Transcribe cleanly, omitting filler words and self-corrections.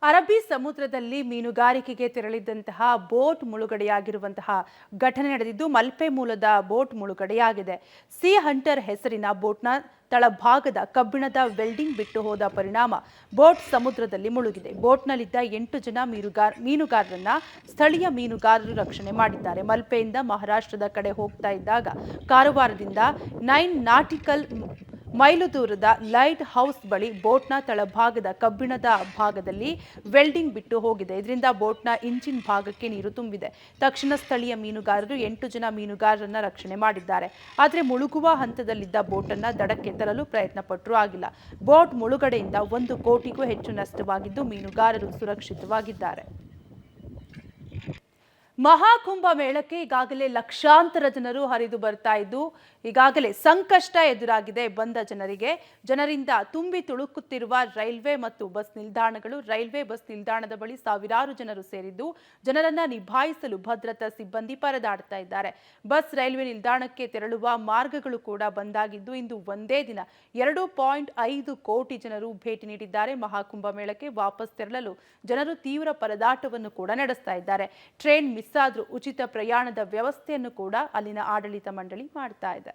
ಅರಬ್ಬಿ ಸಮುದ್ರದಲ್ಲಿ ಮೀನುಗಾರಿಕೆಗೆ ತೆರಳಿದ್ದಂತಹ ಬೋಟ್ ಮುಳುಗಡೆಯಾಗಿರುವಂತಹ ಘಟನೆ ನಡೆದಿದ್ದು ಮಲ್ಪೆ ಮೂಲದ ಬೋಟ್ ಮುಳುಗಡೆಯಾಗಿದೆ. ಸಿ ಹಂಟರ್ ಹೆಸರಿನ ಬೋಟ್ನ ತಳಭಾಗದ ಕಬ್ಬಿಣದ ವೆಲ್ಡಿಂಗ್ ಬಿಟ್ಟು ಹೋದ ಪರಿಣಾಮ ಬೋಟ್ ಸಮುದ್ರದಲ್ಲಿ ಮುಳುಗಿದೆ. ಬೋಟ್ನಲ್ಲಿದ್ದ 8 ಜನ ಮೀನುಗಾರರನ್ನ ಸ್ಥಳೀಯ ಮೀನುಗಾರರು ರಕ್ಷಣೆ ಮಾಡಿದ್ದಾರೆ. ಮಲ್ಪೆಯಿಂದ ಮಹಾರಾಷ್ಟ್ರದ ಕಡೆ ಹೋಗ್ತಾ ಇದ್ದಾಗ ಕಾರವಾರದಿಂದ 9 ನಾಟಿಕಲ್ ಮೈಲು ದೂರದ ಲೈಟ್ ಹೌಸ್ ಬಳಿ ಬೋಟ್ನ ತಳಭಾಗದ ಕಬ್ಬಿಣದ ಭಾಗದಲ್ಲಿ ವೆಲ್ಡಿಂಗ್ ಬಿಟ್ಟು ಹೋಗಿದೆ. ಇದರಿಂದ ಬೋಟ್ನ ಇಂಜಿನ್ ಭಾಗಕ್ಕೆ ನೀರು ತುಂಬಿದೆ. ತಕ್ಷಣ ಸ್ಥಳೀಯ ಮೀನುಗಾರರು 8 ಜನ ಮೀನುಗಾರರನ್ನ ರಕ್ಷಣೆ ಮಾಡಿದ್ದಾರೆ. ಆದರೆ ಮುಳುಗುವ ಹಂತದಲ್ಲಿದ್ದ ಬೋಟನ್ನು ದಡಕ್ಕೆ ತರಲು ಪ್ರಯತ್ನ ಪಟ್ಟರೂ ಆಗಿಲ್ಲ. ಬೋಟ್ ಮುಳುಗಡೆಯಿಂದ 1 ಕೋಟಿಗೂ ಹೆಚ್ಚು ನಷ್ಟವಾಗಿದ್ದು ಮೀನುಗಾರರು ಸುರಕ್ಷಿತವಾಗಿದ್ದಾರೆ. ಮಹಾಕುಂಭ ಮೇಳಕ್ಕೆ ಈಗಾಗಲೇ ಲಕ್ಷಾಂತರ ಜನರು ಹರಿದು ಬರ್ತಾ ಇದ್ದು ಈಗಾಗಲೇ ಸಂಕಷ್ಟ ಎದುರಾಗಿದೆ. ಬಂದ ಜನರಿಂದ ತುಂಬಿ ತುಳುಕುತ್ತಿರುವ ರೈಲ್ವೆ ಮತ್ತು ಬಸ್ ನಿಲ್ದಾಣಗಳು. ರೈಲ್ವೆ ಬಸ್ ನಿಲ್ದಾಣದ ಬಳಿ ಸಾವಿರಾರು ಜನರು ಸೇರಿದ್ದು ಜನರನ್ನ ನಿಭಾಯಿಸಲು ಭದ್ರತಾ ಸಿಬ್ಬಂದಿ ಪರದಾಡ್ತಾ ಇದ್ದಾರೆ. ಬಸ್ ರೈಲ್ವೆ ನಿಲ್ದಾಣಕ್ಕೆ ತೆರಳುವ ಮಾರ್ಗಗಳು ಕೂಡ ಬಂದಾಗಿದ್ದು ಇಂದು ಒಂದೇ ದಿನ 2.5 ಕೋಟಿ ಜನರು ಭೇಟಿ ನೀಡಿದ್ದಾರೆ. ಮಹಾಕುಂಭ ಮೇಳಕ್ಕೆ ವಾಪಸ್ ತೆರಳಲು ಜನರು ತೀವ್ರ ಪರದಾಟವನ್ನು ಕೂಡ ನಡೆಸ್ತಾ ಇದ್ದಾರೆ. ಟ್ರೈನ್ ಮಿಸ್ ಆದ್ರೂ ಉಚಿತ ಪ್ರಯಾಣದ ವ್ಯವಸ್ಥೆಯನ್ನು ಕೂಡ ಅಲ್ಲಿನ ಆಡಳಿತ ಮಂಡಳಿ ಮಾಡ್ತಾ ಇದೆ.